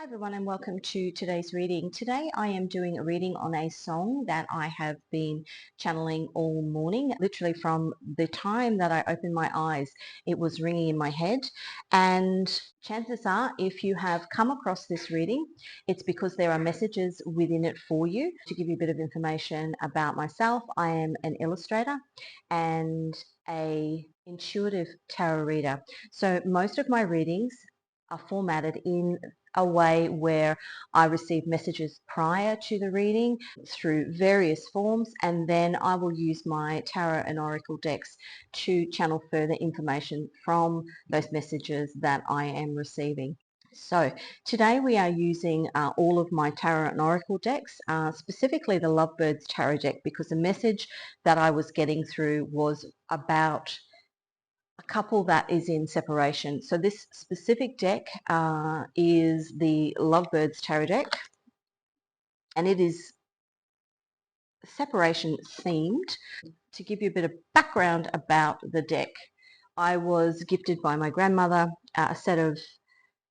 Hi everyone and welcome to today's reading. Today I am doing a reading on a song that I have been channeling all morning. Literally from the time that I opened my eyes, it was ringing in my head. And chances are, if you have come across this reading, it's because there are messages within it for you. To give you a bit of information about myself, I am an illustrator and a intuitive tarot reader. So most of my readings are formatted in a way where I receive messages prior to the reading through various forms, and then I will use my tarot and oracle decks to channel further information from those messages that I am receiving. So today we are using all of my tarot and oracle decks, specifically the Lovebirds tarot deck, because the message that I was getting through was about a couple that is in separation. So this specific deck is the Lovebirds tarot deck, and it is separation themed. To give you a bit of background about the deck, I was gifted by my grandmother a set of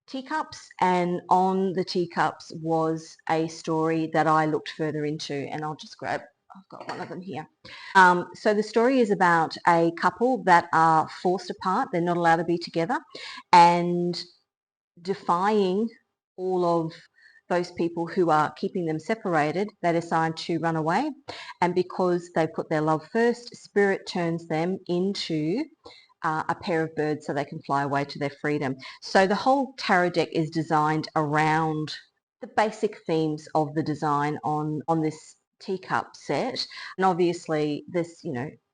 teacups, and on the teacups was a story that I looked further into, and I've got one of them here. So the story is about a couple that are forced apart. They're not allowed to be together, and defying all of those people who are keeping them separated, they decide to run away. And because they put their love first, Spirit turns them into a pair of birds so they can fly away to their freedom. So the whole tarot deck is designed around the basic themes of the design on this teacup set, and obviously there's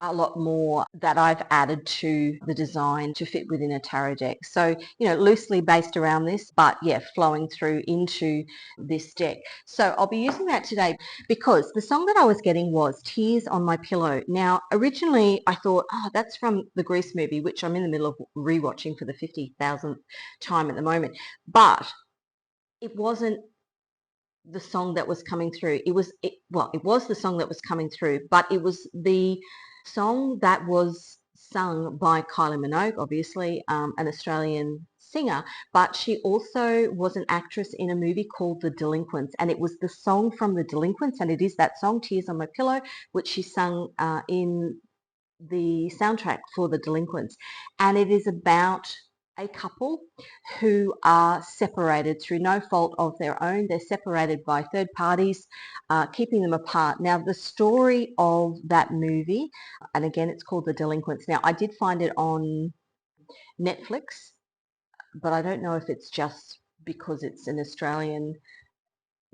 a lot more that I've added to the design to fit within a tarot deck, so loosely based around this, but yeah, flowing through into this deck. So I'll be using that today because the song that I was getting was Tears on My Pillow. Now originally I thought, oh, that's from the Grease movie, which I'm in the middle of rewatching for the 50,000th time at the moment, but it wasn't the song that was coming through. It was the song that was coming through, but it was the song that was sung by Kylie Minogue, obviously an Australian singer, but she also was an actress in a movie called The Delinquents, and it was the song from The Delinquents, and it is that song, Tears on My Pillow, which she sung in the soundtrack for The Delinquents. And it is about a couple who are separated through no fault of their own. They're separated by third parties, keeping them apart. Now, the story of that movie, and again, it's called The Delinquents. Now, I did find it on Netflix, but I don't know if it's just because it's an Australian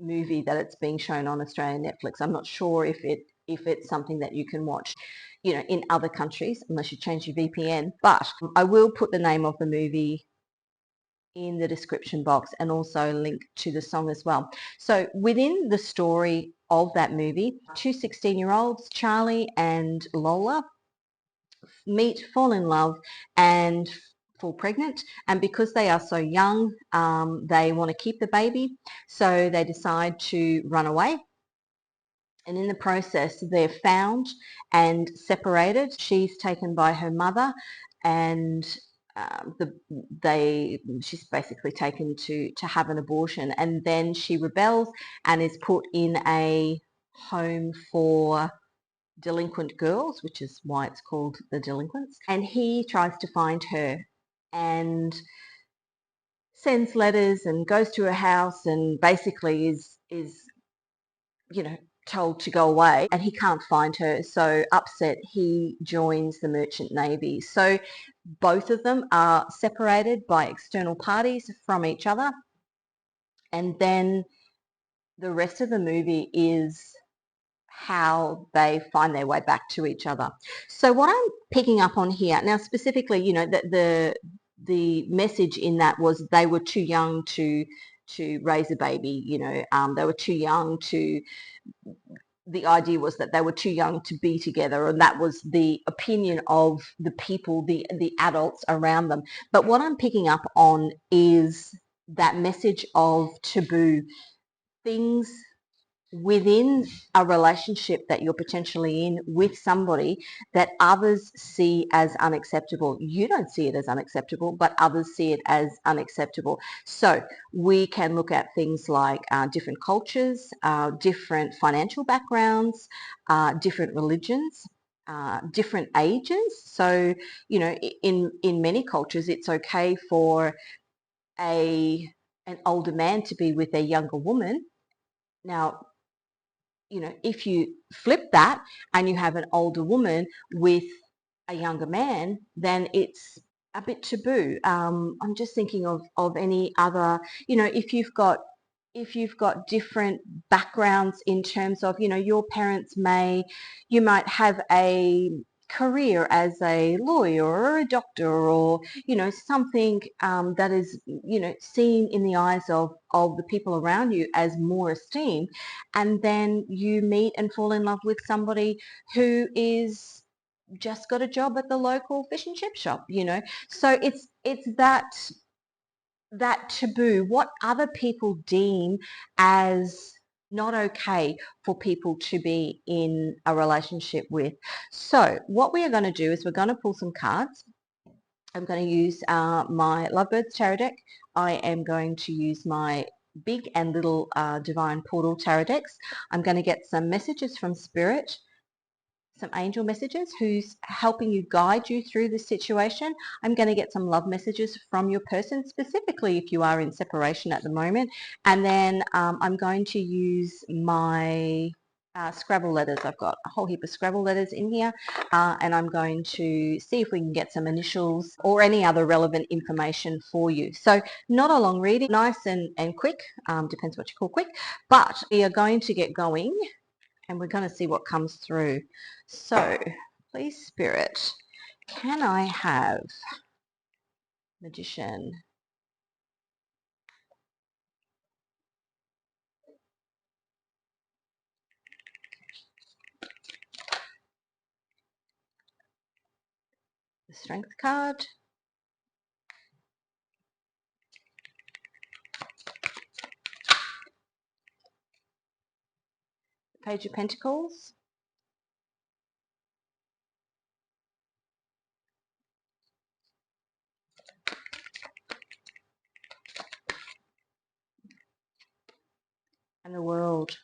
movie that it's being shown on Australian Netflix. I'm not sure if it's something that you can watch, in other countries, unless you change your VPN. But I will put the name of the movie in the description box and also link to the song as well. So within the story of that movie, two 16-year-olds, Charlie and Lola, meet, fall in love, and fall pregnant. And because they are so young, they want to keep the baby, so they decide to run away. And in the process, they're found and separated. She's taken by her mother, and she's basically taken to have an abortion. And then she rebels and is put in a home for delinquent girls, which is why it's called The Delinquents. And he tries to find her and sends letters and goes to her house and basically is told to go away, and he can't find her. So upset, he joins the Merchant Navy. So both of them are separated by external parties from each other, and then the rest of the movie is how they find their way back to each other. So what I'm picking up on here now, specifically, the message in that was they were too young to raise a baby. They were too young to. The idea was that they were too young to be together, and that was the opinion of the people, the adults around them. But what I'm picking up on is that message of taboo, things within a relationship that you're potentially in with somebody that others see as unacceptable. You don't see it as unacceptable, but others see it as unacceptable. So we can look at things like different cultures, different financial backgrounds, different religions, different ages. So, you know, in many cultures, it's okay for an older man to be with a younger woman. Now, you know, if you flip that and you have an older woman with a younger man, then it's a bit taboo. I'm just thinking of any other, you know, if you've got different backgrounds in terms of, you know, your parents you might have a career as a lawyer or a doctor, or, you know, something that is, you know, seen in the eyes of the people around you as more esteemed, and then you meet and fall in love with somebody who is just got a job at the local fish and chip shop, you know. So it's that taboo, what other people deem as not okay for people to be in a relationship with. So what we are going to do is we're going to pull some cards. I'm going to use my Lovebirds Tarot deck. I am going to use my big and little Divine Portal Tarot decks. I'm going to get some messages from Spirit, some angel messages who's helping you, guide you through this situation. I'm going to get some love messages from your person, specifically if you are in separation at the moment. And then I'm going to use my Scrabble letters. I've got a whole heap of Scrabble letters in here, and I'm going to see if we can get some initials or any other relevant information for you. So not a long reading, nice and quick, depends what you call quick, but we are going to get going and we're going to see what comes through. So, please, Spirit, can I have Magician, the Strength card, the Page of Pentacles, and the World.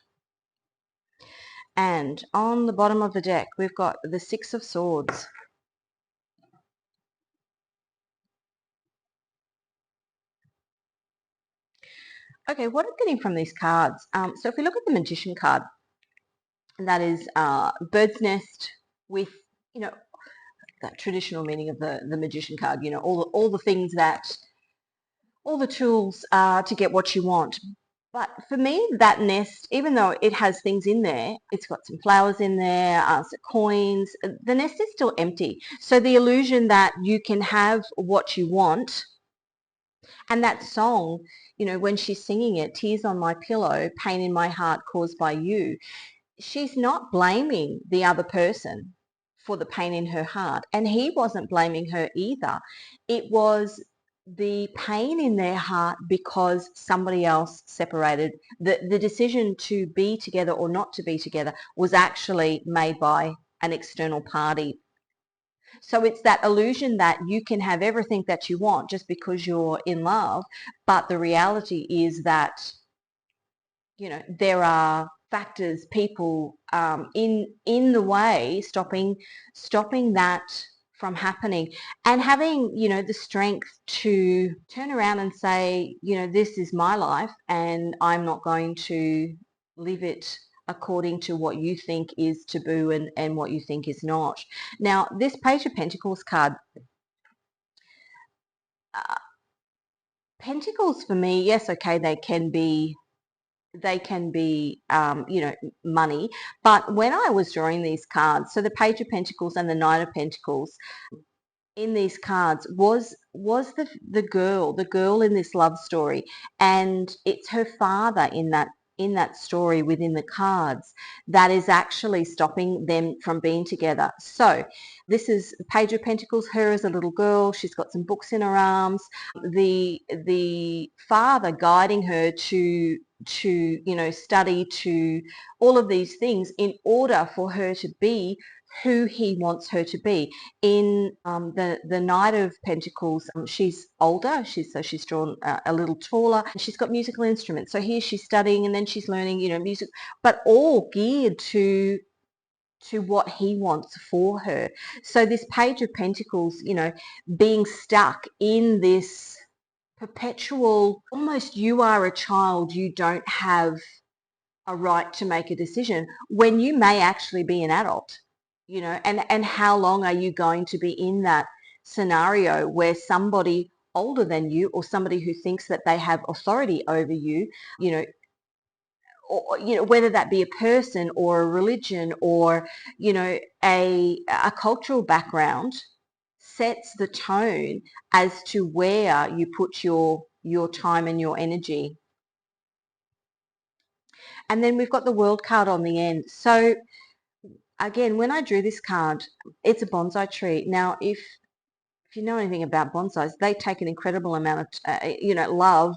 And on the bottom of the deck, we've got the Six of Swords. Okay, what I'm getting from these cards, so if we look at the Magician card, that is bird's nest with, you know, that traditional meaning of the Magician card, you know, all the things that, all the tools to get what you want. But for me, that nest, even though it has things in there, it's got some flowers in there, some coins, the nest is still empty. So the illusion that you can have what you want, and that song, you know, when she's singing it, Tears on My Pillow, Pain in My Heart Caused by You, she's not blaming the other person for the pain in her heart. And he wasn't blaming her either. It was the pain in their heart because somebody else separated. The decision to be together or not to be together was actually made by an external party. So it's that illusion that you can have everything that you want just because you're in love. But the reality is that, you know, there are factors, people in the way, stopping that from happening, and having, you know, the strength to turn around and say, you know, this is my life and I'm not going to live it according to what you think is taboo and what you think is not. Now, this Page of Pentacles card, uh, Pentacles for me, yes, okay, you know, money. But when I was drawing these cards, so the Page of Pentacles and the Knight of Pentacles in these cards was the girl in this love story, and it's her father in that story within the cards that is actually stopping them from being together. So this is Page of Pentacles, her as a little girl, she's got some books in her arms, the father guiding her to to, you know, study, to all of these things in order for her to be who he wants her to be. In the Knight of Pentacles, she's older, she's drawn a little taller, and she's got musical instruments. So here she's studying, and then she's learning, you know, music, but all geared to what he wants for her. So this Page of Pentacles, you know, being stuck in this perpetual, almost you are a child, you don't have a right to make a decision, when you may actually be an adult, you know, and how long are you going to be in that scenario where somebody older than you, or somebody who thinks that they have authority over you, you know, or, you know, whether that be a person or a religion or, you know, a cultural background, sets the tone as to where you put your time and your energy. And then we've got the World card on the end. So again, when I drew this card, it's a bonsai tree. Now, if you know anything about bonsais, they take an incredible amount of, you know, love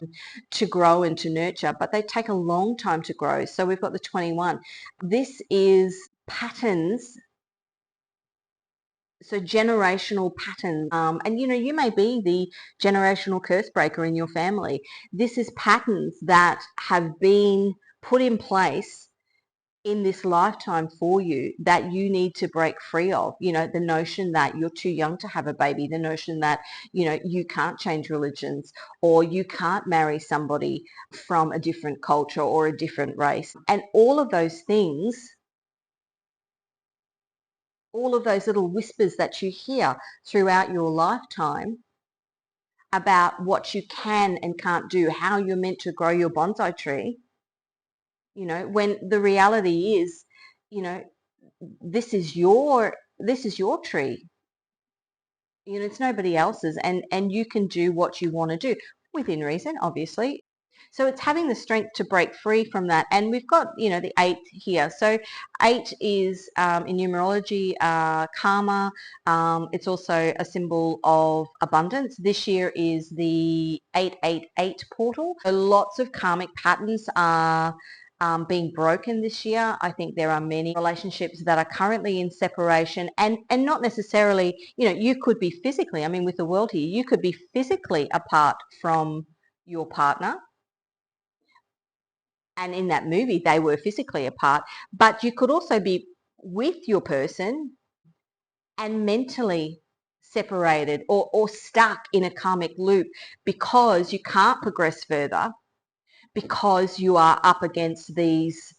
to grow and to nurture, but they take a long time to grow. So we've got the 21. This is patterns, so generational patterns. And, you know, you may be the generational curse breaker in your family. This is patterns that have been put in place in this lifetime for you that you need to break free of. You know, the notion that you're too young to have a baby, the notion that, you know, you can't change religions, or you can't marry somebody from a different culture or a different race. And all of those things, all of those little whispers that you hear throughout your lifetime about what you can and can't do, how you're meant to grow your bonsai tree, you know, when the reality is, you know, this is your tree. You know, it's nobody else's, and you can do what you want to do within reason, obviously. So it's having the strength to break free from that. And we've got, you know, the 8 here. So 8 is in numerology karma. It's also a symbol of abundance. This year is the 888 portal. So lots of karmic patterns are being broken this year. I think there are many relationships that are currently in separation, and not necessarily, you know, you could be physically, I mean, with the world here, you could be physically apart from your partner. And in that movie, they were physically apart, but you could also be with your person and mentally separated, or stuck in a karmic loop because you can't progress further, because you are up against these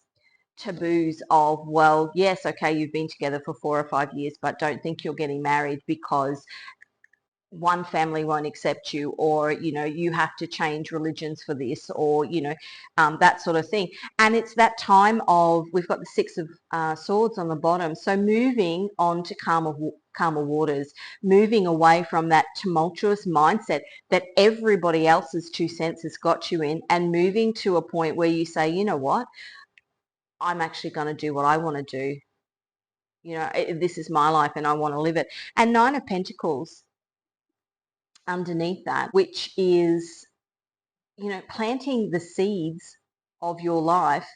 taboos of, well, yes, okay, you've been together for 4 or 5 years, but don't think you're getting married because one family won't accept you, or, you know, you have to change religions for this, or, you know, that sort of thing. And it's that time of, we've got the 6 of swords on the bottom. So moving on to calmer waters, moving away from that tumultuous mindset that everybody else's 2 cents has got you in, and moving to a point where you say, you know what, I'm actually going to do what I want to do. You know, this is my life and I want to live it. And 9 of Pentacles underneath that, which is, you know, planting the seeds of your life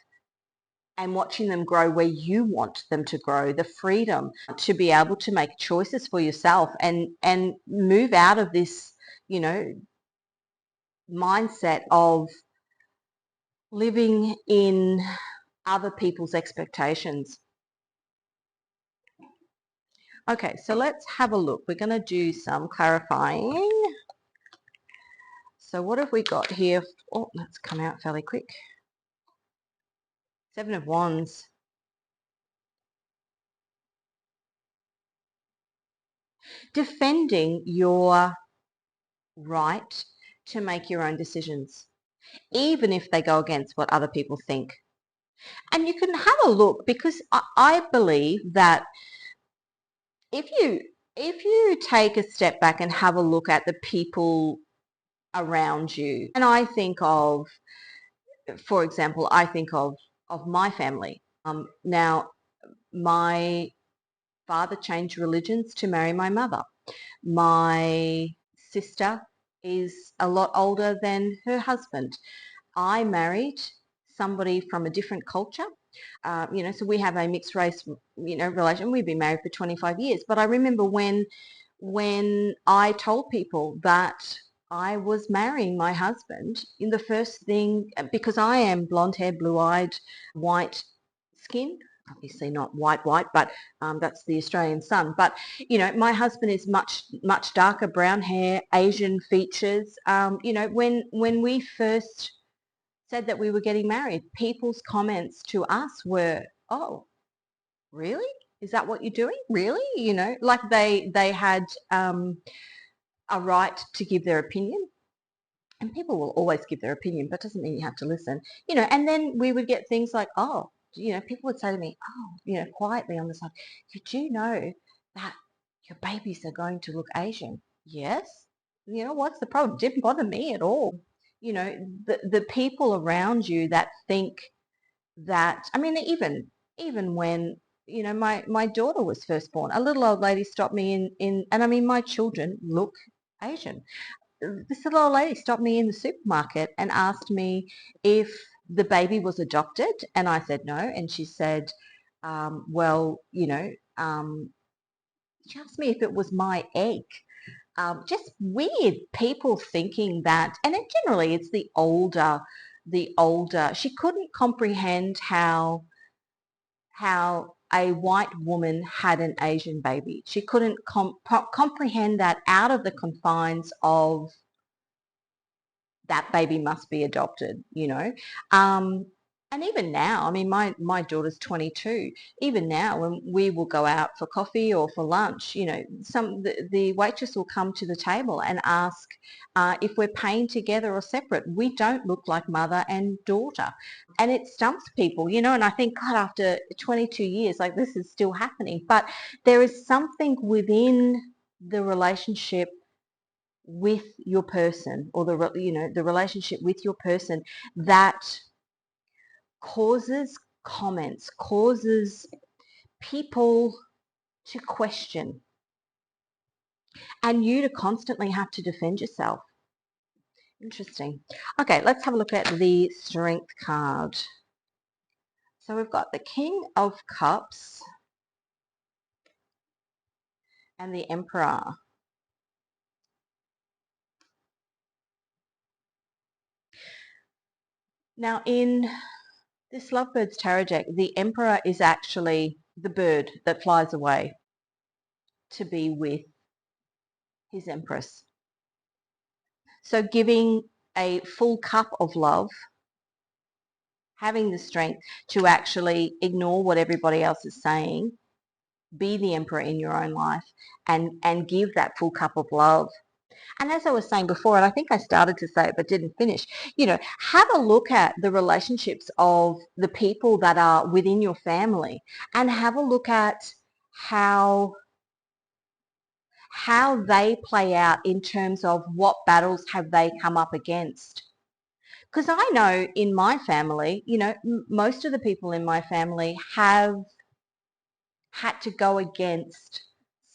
and watching them grow where you want them to grow, the freedom to be able to make choices for yourself, and move out of this, you know, mindset of living in other people's expectations. Okay, so let's have a look. We're going to do some clarifying. So what have we got here? Oh, that's come out fairly quick. 7 of Wands. Defending your right to make your own decisions, even if they go against what other people think. And you can have a look, because I believe that if you take a step back and have a look at the people around you, and I think of, for example, I think of my family. Now, my father changed religions to marry my mother. My sister is a lot older than her husband. I married somebody from a different culture. So we have a mixed race, relation. We've been married for 25 years. But I remember when I told people that I was marrying my husband, in the first thing, because I am blonde hair, blue-eyed, white skin, obviously not white, but that's the Australian sun. But, my husband is much, much darker, brown hair, Asian features. When we first said that we were getting married, people's comments to us were, "Oh, really? Is that what you're doing? Really?" Like they had a right to give their opinion. And people will always give their opinion, but doesn't mean you have to listen. And then we would get things like, "Oh," people would say to me, "Oh," quietly on the side, "Did you know that your babies are going to look Asian?" Yes. What's the problem? It didn't bother me at all. The people around you that think that, I mean, even when, my daughter was first born, a little old lady stopped me and I mean, my children look Asian. This little old lady stopped me in the supermarket and asked me if the baby was adopted, and I said no, and she said, well, she asked me if it was my egg. Just weird people thinking that, and generally it's the older. She couldn't comprehend how a white woman had an Asian baby. She couldn't comprehend that out of the confines of that baby must be adopted. And even now, I mean, my daughter's 22. Even now, when we will go out for coffee or for lunch, the waitress will come to the table and ask if we're paying together or separate. We don't look like mother and daughter. And it stumps people. And I think, God, after 22 years, like, this is still happening. But there is something within the relationship with your person, or the relationship with your person, that causes comments, causes people to question, and you to constantly have to defend yourself. Interesting. Okay, let's have a look at the Strength card. So we've got the King of Cups and the Emperor. Now, in this Lovebirds Tarot deck, the Emperor is actually the bird that flies away to be with his Empress. So giving a full cup of love, having the strength to actually ignore what everybody else is saying, be the emperor in your own life, and give that full cup of love. And as I was saying before, and I think I started to say it but didn't finish, have a look at the relationships of the people that are within your family, and have a look at how they play out in terms of what battles have they come up against. Because I know in my family, most of the people in my family have had to go against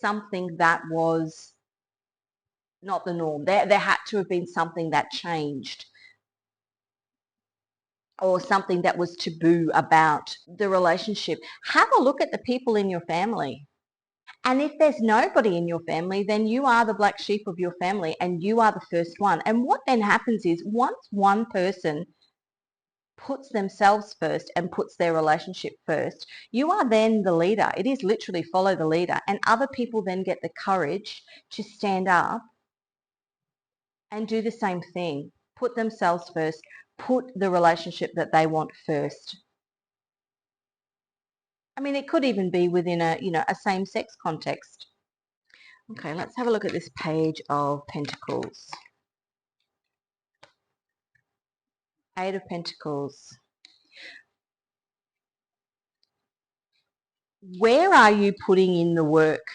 something that was not the norm. There had to have been something that changed, or something that was taboo about the relationship. Have a look at the people in your family. And if there's nobody in your family, then you are the black sheep of your family, and you are the first one. And what then happens is, once one person puts themselves first and puts their relationship first, you are then the leader. It is literally follow the leader. And other people then get the courage to stand up and do the same thing. Put themselves first, put the relationship that they want first. I mean, it could even be within a same-sex context. Okay, let's have a look at this page of Pentacles. Eight of Pentacles. Where are you putting in the work?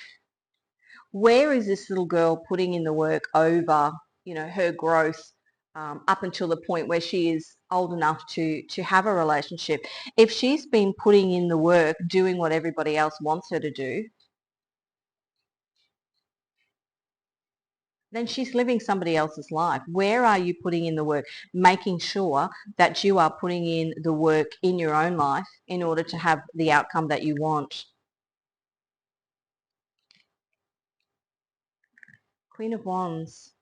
Where is this little girl putting in the work over, her growth up until the point where she is old enough to have a relationship? If she's been putting in the work, doing what everybody else wants her to do, then she's living somebody else's life. Where are you putting in the work? Making sure that you are putting in the work in your own life in order to have the outcome that you want. Queen of Wands.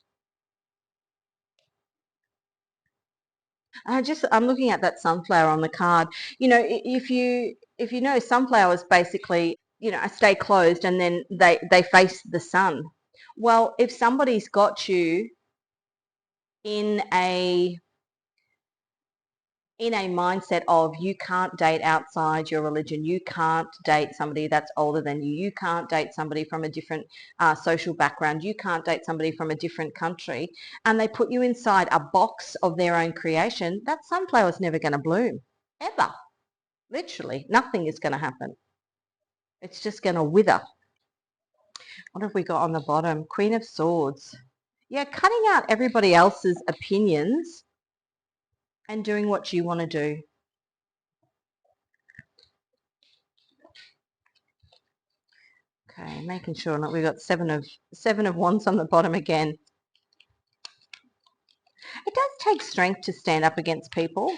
I'm looking at that sunflower on the card. You know, if you know, sunflowers basically, you know, stay closed and then they face the sun. Well, if somebody's got you in a mindset of you can't date outside your religion, you can't date somebody that's older than you can't date somebody from a different social background, you can't date somebody from a different country, and they put you inside a box of their own creation, that sunflower's never going to bloom, ever. Literally, nothing is going to happen. It's just going to wither. What have we got on the bottom? Queen of Swords. Yeah, cutting out everybody else's opinions and doing what you want to do. Okay, making sure that we've got seven of wands on the bottom again. It does take strength to stand up against people,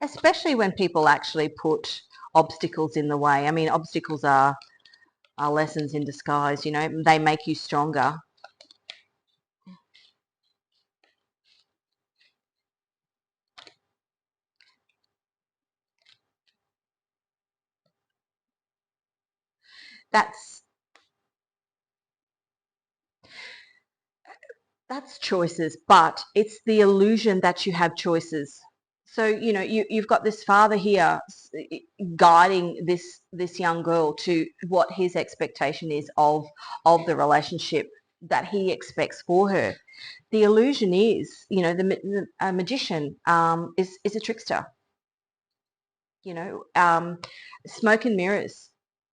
especially when people actually put obstacles in the way. I mean, obstacles are lessons in disguise, you know, they make you stronger. That's choices, but it's the illusion that you have choices. So, you know, you've got this father here guiding this young girl to what his expectation is of the relationship that he expects for her. The illusion is, you know, a magician is a trickster. You know, smoke and mirrors,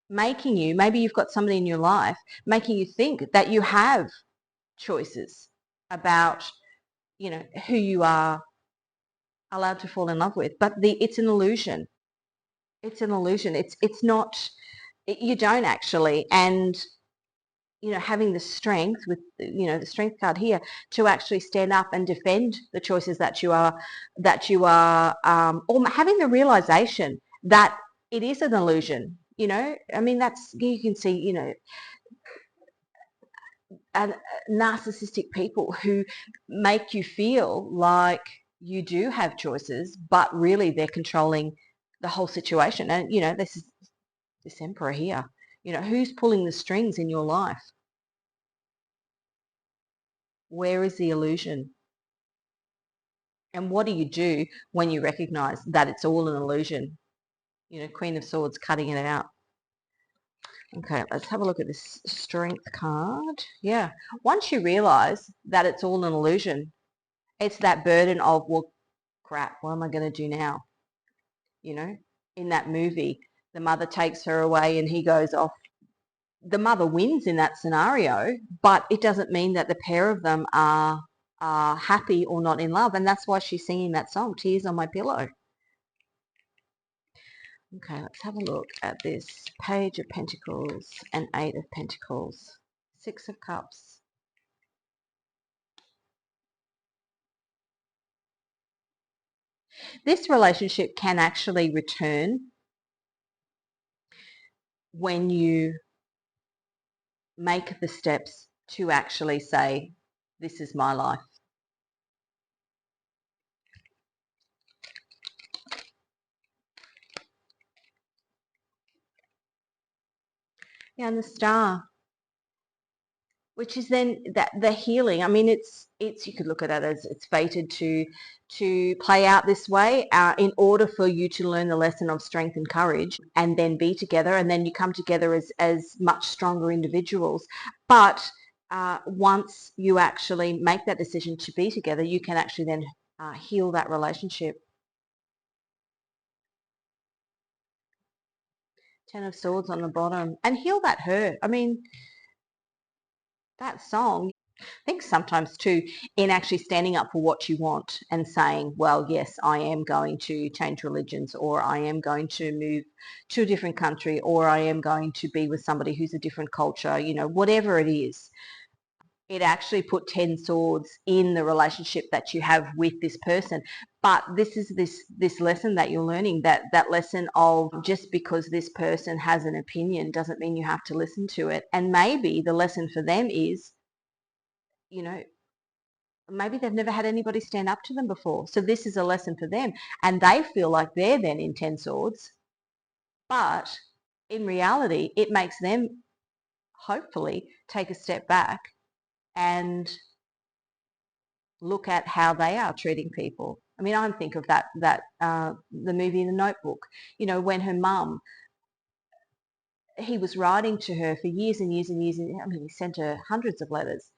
making you, maybe you've got somebody in your life making you think that you have choices about, you know, who you are allowed to fall in love with. But it's an illusion. It's an illusion. It's not, you don't actually. And, you know, having the strength with, you know, the strength card here to actually stand up and defend the choices that you are, or having the realization that it is an illusion. You know, I mean, that's, you can see, you know, and narcissistic people who make you feel like you do have choices, but really they're controlling the whole situation. And, you know, this is this emperor here. You know, who's pulling the strings in your life? Where is the illusion? And what do you do when you recognize that it's all an illusion? You know, Queen of Swords cutting it out. Okay, let's have a look at this strength card. Yeah, once you realize that it's all an illusion, it's that burden of, well, crap, what am I going to do now? You know, in that movie, the mother takes her away and he goes off. The mother wins in that scenario, but it doesn't mean that the pair of them are happy or not in love. And that's why she's singing that song, Tears on My Pillow. Okay, let's have a look at this Page of Pentacles and Eight of Pentacles. Six of Cups. This relationship can actually return when you make the steps to actually say, this is my life. Yeah, and the Star, which is then that the healing. I mean, it's you could look at it as it's fated to play out this way in order for you to learn the lesson of strength and courage, and then be together, and then you come together as much stronger individuals. But once you actually make that decision to be together, you can actually then heal that relationship. Ten of Swords on the bottom, and heal that hurt. I mean, that song, I think sometimes too, in actually standing up for what you want and saying, well, yes, I am going to change religions, or I am going to move to a different country, or I am going to be with somebody who's a different culture, you know, whatever it is. It actually put 10 swords in the relationship that you have with this person. But this is this lesson that you're learning, that lesson of just because this person has an opinion doesn't mean you have to listen to it. And maybe the lesson for them is, you know, maybe they've never had anybody stand up to them before. So this is a lesson for them. And they feel like they're then in 10 swords. But in reality, it makes them hopefully take a step back and look at how they are treating people. I mean, I think of the movie The Notebook. You know, when her mum, he was writing to her for years and years and years. I mean, he sent her hundreds of letters.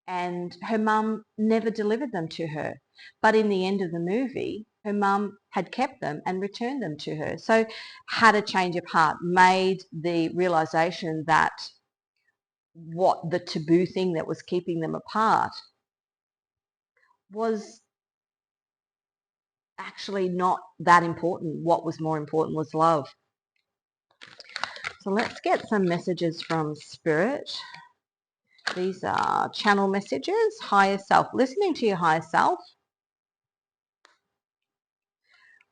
And her mum never delivered them to her. But in the end of the movie, her mum had kept them and returned them to her. So had a change of heart, made the realization that what the taboo thing that was keeping them apart was actually not that important. What was more important was love. So let's get some messages from Spirit. These are channel messages. Higher self. Listening to your higher self.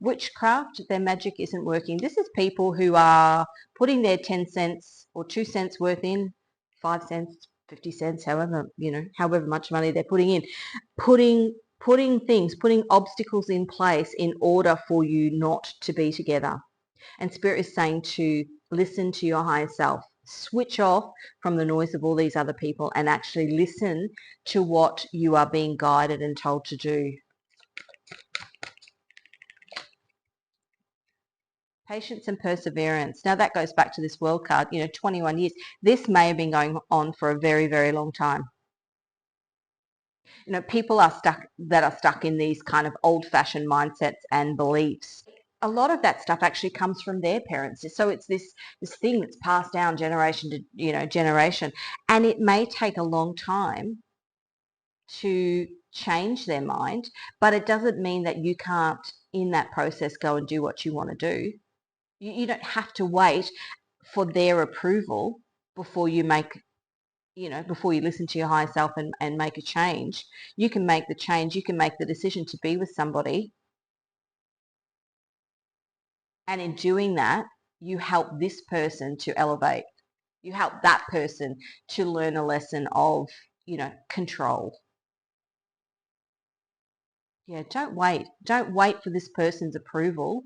Witchcraft, their magic isn't working. This is people who are putting their 10 cents or 2 cents worth in, 5 cents, 50 cents, however, you know, however much money they're putting in, putting obstacles in place in order for you not to be together. And Spirit is saying to listen to your higher self. Switch off from the noise of all these other people and actually listen to what you are being guided and told to do. Patience and perseverance. Now that goes back to this world card, you know, 21 years. This may have been going on for a very, very long time. You know, people are stuck in these kind of old-fashioned mindsets and beliefs. A lot of that stuff actually comes from their parents. So it's this thing that's passed down generation to, you know, generation. And it may take a long time to change their mind, but it doesn't mean that you can't, in that process, go and do what you want to do. You don't have to wait for their approval before you make, you know, before you listen to your higher self and make a change. You can make the change. You can make the decision to be with somebody. And in doing that, you help this person to elevate. You help that person to learn a lesson of, you know, control. Yeah, don't wait. Don't wait for this person's approval.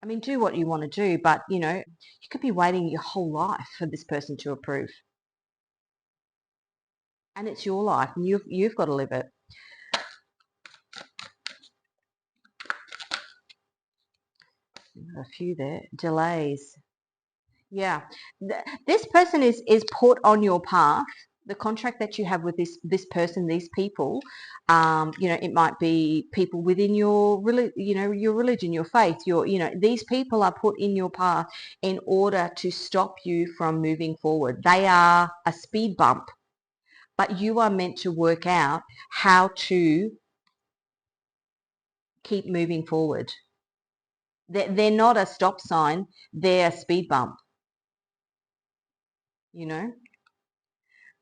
I mean, do what you want to do, but, you know, you could be waiting your whole life for this person to approve. And it's your life, and you've got to live it. A few there. Delays. Yeah. This person is put on your path. The contract that you have with this person, these people, you know, it might be people within your your religion, your faith, you know, these people are put in your path in order to stop you from moving forward. They are a speed bump, but you are meant to work out how to keep moving forward. They're not a stop sign, they're a speed bump, you know.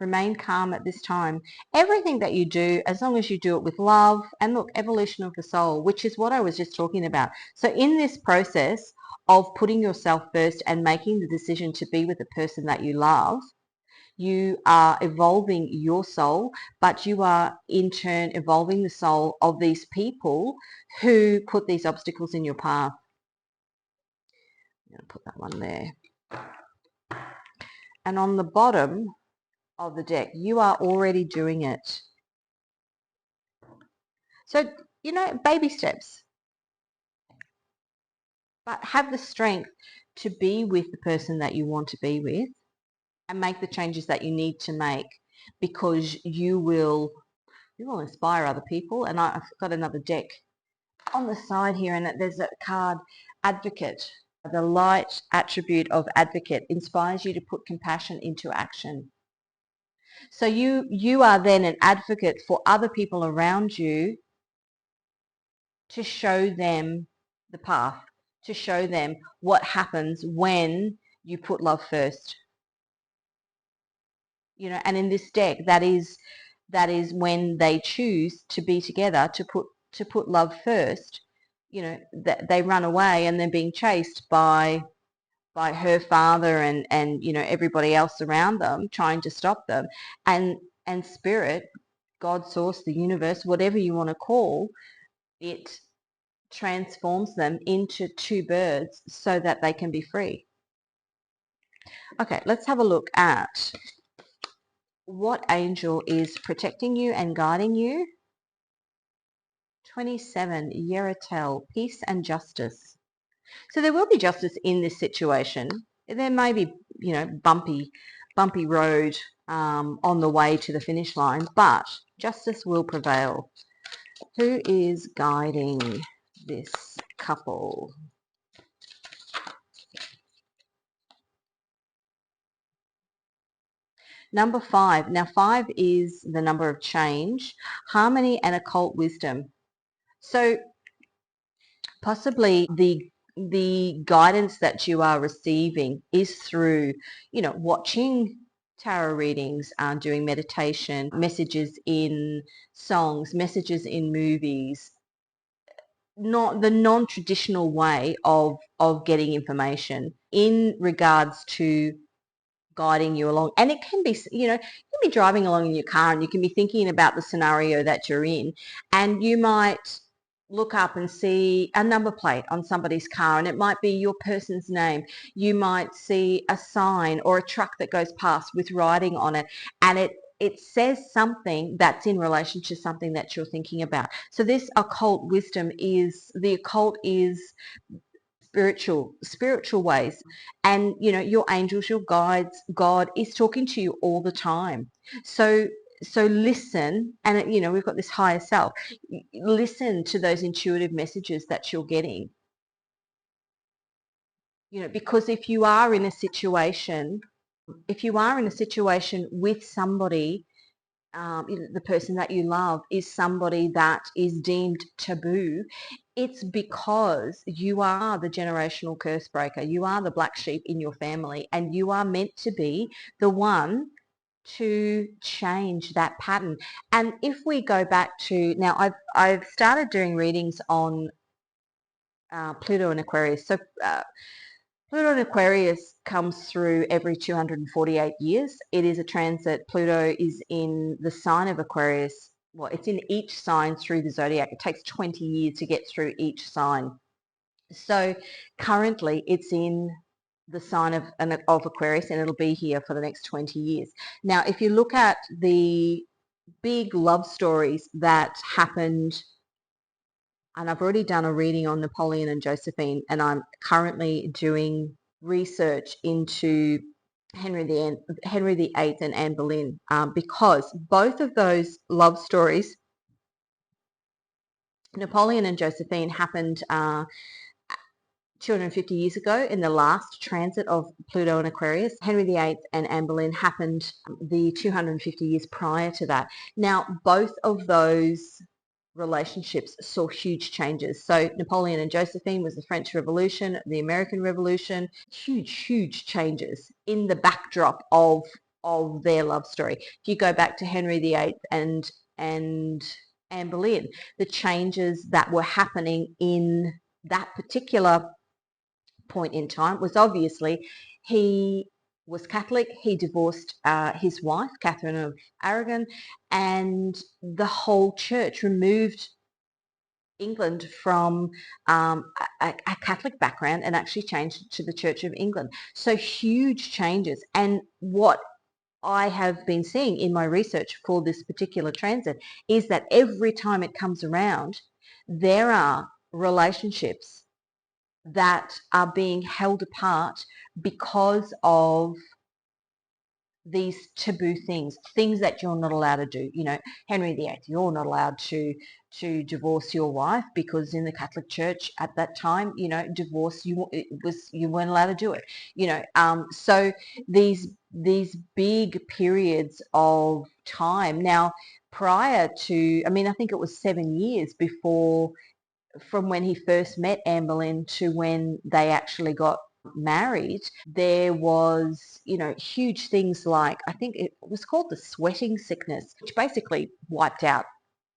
Remain calm at this time. Everything that you do, as long as you do it with love, and look, evolution of the soul, which is what I was just talking about. So in this process of putting yourself first and making the decision to be with the person that you love, you are evolving your soul, but you are in turn evolving the soul of these people who put these obstacles in your path. I'm going to put that one there. And on the bottom of the deck, you are already doing it. So, you know, baby steps. But have the strength to be with the person that you want to be with and make the changes that you need to make, because you will inspire other people. And I've got another deck on the side here, and there's a card, Advocate. The light attribute of Advocate inspires you to put compassion into action. So you are then an advocate for other people around you to show them the path, to show them what happens when you put love first. You know, and in this deck, that is when they choose to be together, to put love first. You know, that they run away and they're being chased by her father and you know everybody else around them trying to stop them, and spirit, God, source, the universe, whatever you want to call it, transforms them into two birds so that they can be free. Okay, let's have a look at what angel is protecting you and guiding you. 27, Yeratel, peace and justice. So there will be justice in this situation. There may be, you know, bumpy road on the way to the finish line, but justice will prevail. Who is guiding this couple? Number 5. Now 5 is the number of change, harmony and occult wisdom. So possibly the guidance that you are receiving is through, you know, watching tarot readings, doing meditation, messages in songs, messages in movies, not the non-traditional way of getting information in regards to guiding you along. And it can be, you know, you can be driving along in your car and you can be thinking about the scenario that you're in, and you might look up and see a number plate on somebody's car and it might be your person's name. You might see a sign or a truck that goes past with writing on it, and it says something that's in relation to something that you're thinking about. So this occult wisdom is, the occult is spiritual ways, and you know your angels, your guides, God is talking to you all the time. So listen, and you know we've got this higher self. Listen to those intuitive messages that you're getting, you know, because if you are in a situation with somebody, the person that you love is somebody that is deemed taboo, it's because you are the generational curse breaker. You are the black sheep in your family, and you are meant to be the one to change that pattern. And if we go back to now, I've started doing readings on Pluto and Aquarius. So Pluto in Aquarius comes through every 248 years. It is a transit. Pluto is in the sign of Aquarius. Well, it's in each sign through the zodiac. It takes 20 years to get through each sign. So currently it's in the sign of Aquarius, and it'll be here for the next 20 years. Now, if you look at the big love stories that happened, and I've already done a reading on Napoleon and Josephine, and I'm currently doing research into Henry VIII and Anne Boleyn, because both of those love stories, Napoleon and Josephine, happened 250 years ago in the last transit of Pluto and Aquarius. Henry VIII and Anne Boleyn happened the 250 years prior to that. Now, both of those relationships saw huge changes. So Napoleon and Josephine was the French Revolution, the American Revolution, huge changes in the backdrop of their love story. If you go back to Henry VIII and Anne Boleyn, the changes that were happening in that particular point in time was obviously he was Catholic. He divorced his wife, Catherine of Aragon, and the whole church removed England from a Catholic background and actually changed to the Church of England. So huge changes. And what I have been seeing in my research for this particular transit is that every time it comes around, there are relationships that are being held apart because of these taboo things, things that you're not allowed to do. You know, Henry VIII, you're not allowed to divorce your wife, because in the Catholic Church at that time, you know, divorce, you weren't allowed to do it. You know, so these big periods of time. Now, prior to, I mean, I think it was 7 years before, from when he first met Anne Boleyn to when they actually got married, there was, you know, huge things like, I think it was called the sweating sickness, which basically wiped out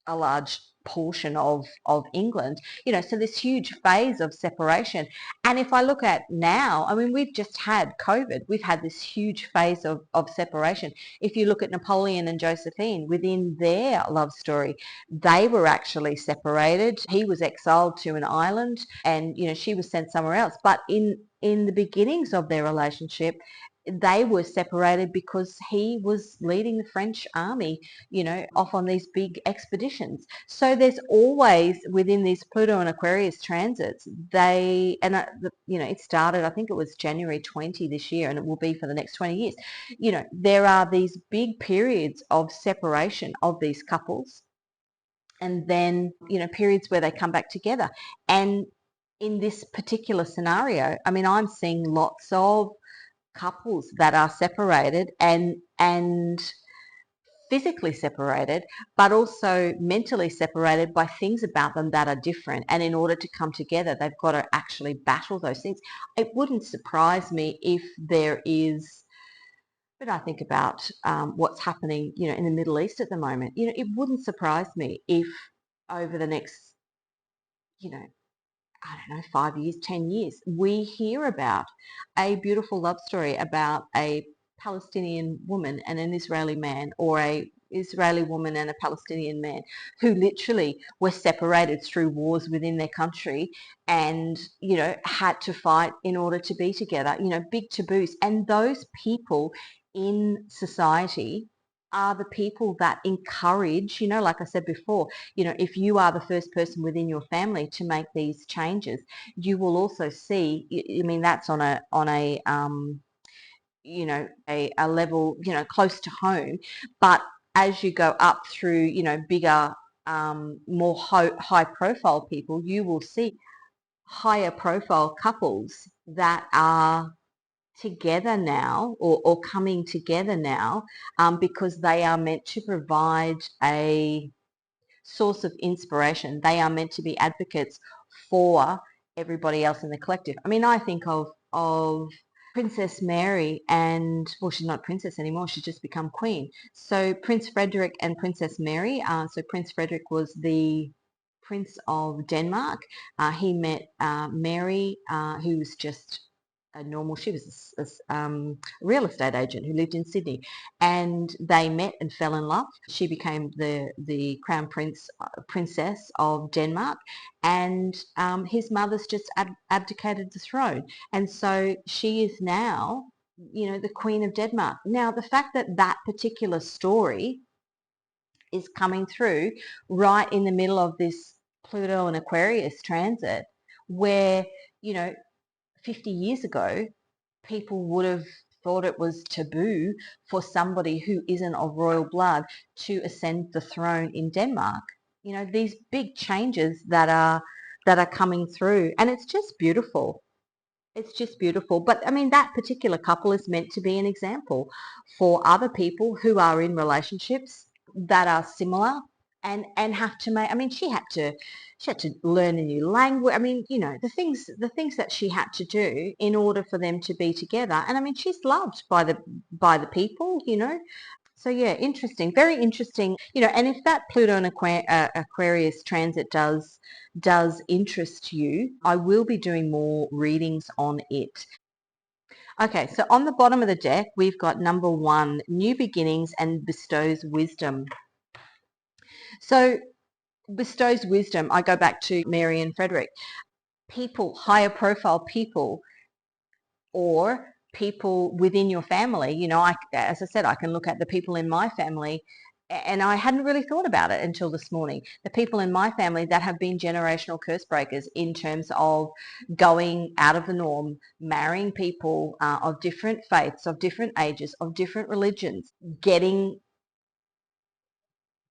a large portion of England, you know, so this huge phase of separation. And if I look at now, I mean, we've just had COVID. We've had this huge phase of separation. If you look at Napoleon and Josephine, within their love story, they were actually separated. He was exiled to an island and, you know, she was sent somewhere else. But in the beginnings of their relationship, they were separated because he was leading the French army, you know, off on these big expeditions. So there's always, within these Pluto and Aquarius transits, you know, it started, I think it was January 20 this year, and it will be for the next 20 years. You know, there are these big periods of separation of these couples, and then, you know, periods where they come back together. And in this particular scenario, I mean, I'm seeing lots of couples that are separated and physically separated, but also mentally separated by things about them that are different. And in order to come together, they've got to actually battle those things. It wouldn't surprise me if there is, but I think about what's happening, you know, in the Middle East at the moment. You know, it wouldn't surprise me if over the next, you know, I don't know, 5 years, 10 years, we hear about a beautiful love story about a Palestinian woman and an Israeli man, or a Israeli woman and a Palestinian man who literally were separated through wars within their country and, you know, had to fight in order to be together, you know, big taboos. And those people in society are the people that encourage, you know, like I said before, you know, if you are the first person within your family to make these changes, you will also see, I mean, that's on a you know, a level, you know, close to home. But as you go up through, you know, bigger, more high profile people, you will see higher profile couples that are together now, or coming together now, because they are meant to provide a source of inspiration. They are meant to be advocates for everybody else in the collective. I mean, I think of Princess Mary and, well, she's not princess anymore. She's just become queen. So Prince Frederick and Princess Mary. So Prince Frederick was the Prince of Denmark. He met Mary, who was just a normal, she was a real estate agent who lived in Sydney, and they met and fell in love. She became the crown princess of Denmark, and his mother's just abdicated the throne, and so she is now, you know, the Queen of Denmark. Now, the fact that that particular story is coming through right in the middle of this Pluto and Aquarius transit, where, you know, 50 years ago, people would have thought it was taboo for somebody who isn't of royal blood to ascend the throne in Denmark. You know, these big changes that are coming through, and it's just beautiful. It's just beautiful. But I mean, that particular couple is meant to be an example for other people who are in relationships that are similar, and have to make, I mean, she had to learn a new language. I mean, you know, the things that she had to do in order for them to be together. And I mean, she's loved by the people, you know. So yeah, interesting, very interesting, you know. And if that Pluto and Aquarius transit does interest you, I will be doing more readings on it. Okay, so on the bottom of the deck, we've got number 1, new beginnings, and bestows wisdom. So bestows wisdom, I go back to Mary and Frederick. People, higher profile people, or people within your family. You know, as I said, I can look at the people in my family And I hadn't really thought about it until this morning. The people in my family that have been generational curse breakers in terms of going out of the norm, marrying people of different faiths, of different ages, of different religions, getting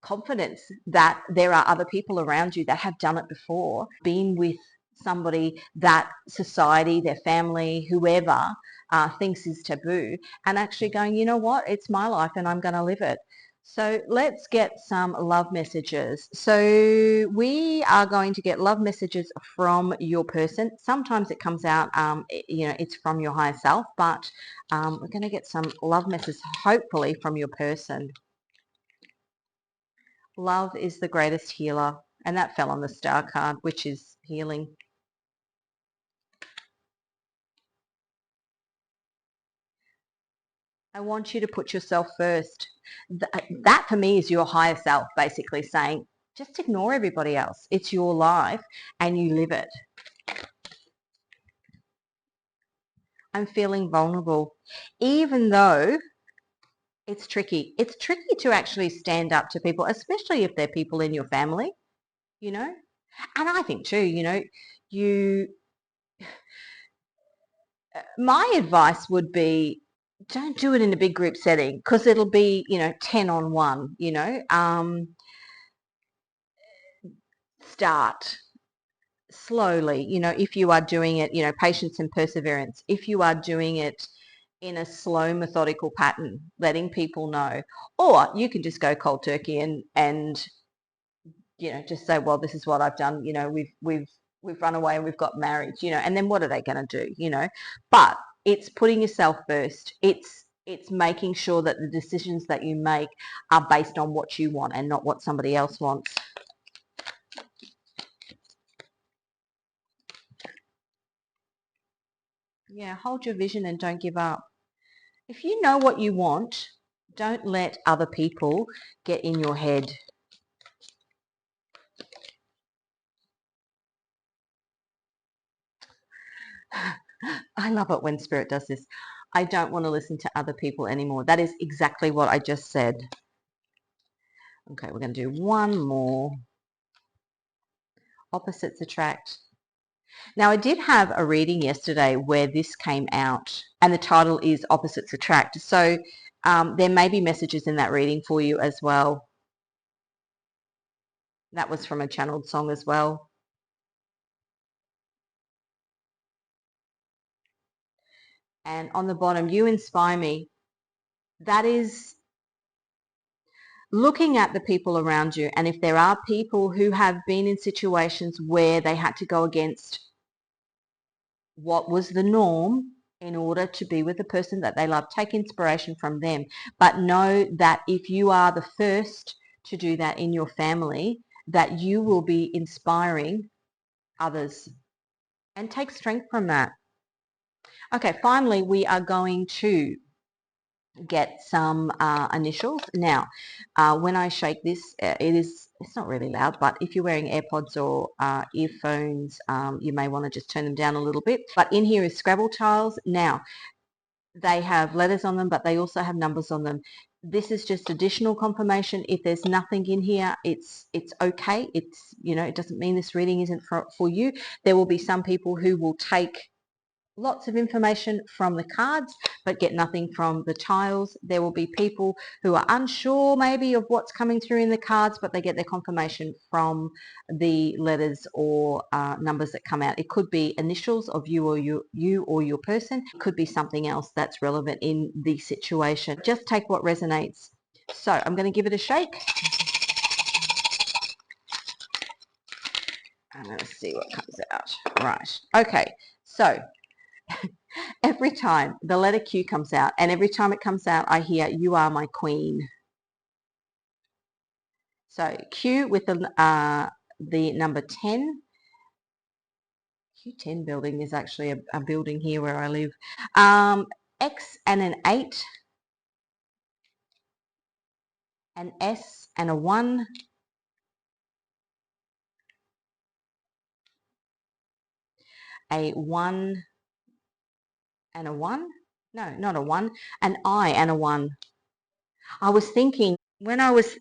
confidence that there are other people around you that have done it before, been with somebody that society, their family, whoever thinks is taboo, and actually going, you know what, it's my life and I'm going to live it. So let's get some love messages. So we are going to get love messages from your person. Sometimes it comes out, it's from your higher self, but we're going to get some love messages, hopefully from your person. Love is the greatest healer. And that fell on the star card, which is healing. I want you to put yourself first. That for me is your higher self basically saying, just ignore everybody else. It's your life and you live it. I'm feeling vulnerable. Even though it's tricky. It's tricky to actually stand up to people, especially if they're people in your family, you know. And I think too, you my advice would be don't do it in a big group setting because it'll be 10 on 1. Start slowly, if you are doing it, patience and perseverance. If you are doing it in a slow methodical pattern, letting people know, or you can just go cold turkey and just say, well, this is what I've done. We've run away and we've got married, and then what are they going to do? But it's putting yourself first. It's making sure that the decisions that you make are based on what you want and not what somebody else wants. Yeah, hold your vision and don't give up. If you know what you want, don't let other people get in your head. I love it when Spirit does this. I don't want to listen to other people anymore. That is exactly what I just said. Okay, we're going to do one more. Opposites attract. Now, I did have a reading yesterday where this came out, and the title is Opposites Attract. So there may be messages in that reading for you as well. That was from a channeled song as well. And on the bottom, you inspire me. That is looking at the people around you. And if there are people who have been in situations where they had to go against what was the norm in order to be with the person that they love, take inspiration from them. But know that if you are the first to do that in your family, that you will be inspiring others, and take strength from that. Okay, finally, we are going to get some initials. Now, when I shake this, it's not really loud, but if you're wearing AirPods or earphones, you may want to just turn them down a little bit. But in here is Scrabble tiles. Now, they have letters on them, but they also have numbers on them. This is just additional confirmation. If there's nothing in here, it's okay. It doesn't mean this reading isn't for you. There will be some people who will take lots of information from the cards but get nothing from the tiles. There will be people who are unsure maybe of what's coming through in the cards, but they get their confirmation from the letters or numbers that come out. It could be initials of you or your person. It could be something else that's relevant in the situation. Just take what resonates. So I'm going to give it a shake. And let's see what comes out. Right. Okay. So every time the letter Q comes out, and every time it comes out, I hear, you are my queen. So Q with the number 10. Q10 building is actually a building here where I live. X and an 8. An S and a 1. A 1 and a 1. No, not a 1. An I and a 1. I was thinking when I was,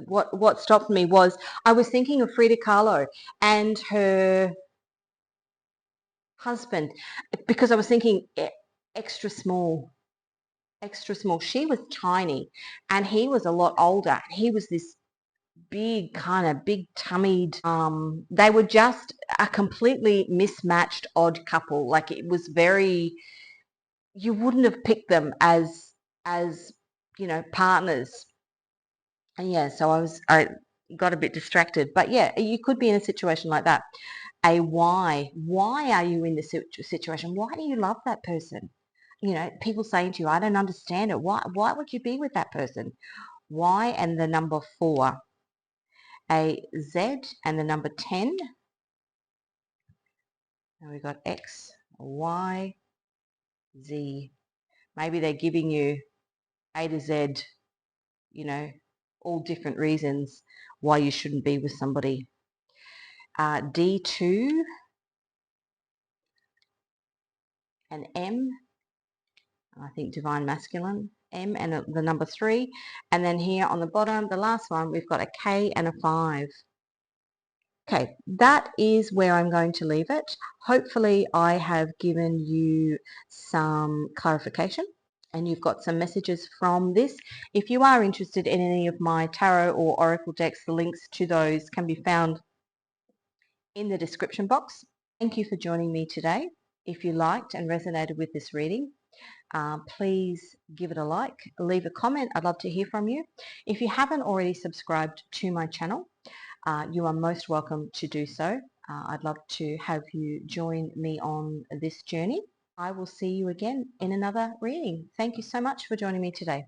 what stopped me was I was thinking of Frida Kahlo and her husband, because I was thinking extra small, extra small. She was tiny and he was a lot older. He was this big, kind of big tummied. They were just a completely mismatched odd couple. Like, it was very, you wouldn't have picked them as partners. And yeah, so I got a bit distracted. But yeah, you could be in a situation like that. A why. Why are you in this situation? Why do you love that person? People saying to you, I don't understand it. Why would you be with that person? Y and the number 4. A Z and the number 10. And we've got X, Y, Z. Maybe they're giving you A to Z, all different reasons why you shouldn't be with somebody. D2 and M, I think divine masculine, M and the number 3. And then here on the bottom, the last one, we've got a K and a 5. Okay, that is where I'm going to leave it. Hopefully I have given you some clarification and you've got some messages from this. If you are interested in any of my tarot or oracle decks, the links to those can be found in the description box. Thank you for joining me today. If you liked and resonated with this reading, please give it a like, leave a comment. I'd love to hear from you. If you haven't already subscribed to my channel, you are most welcome to do so. I'd love to have you join me on this journey. I will see you again in another reading. Thank you so much for joining me today.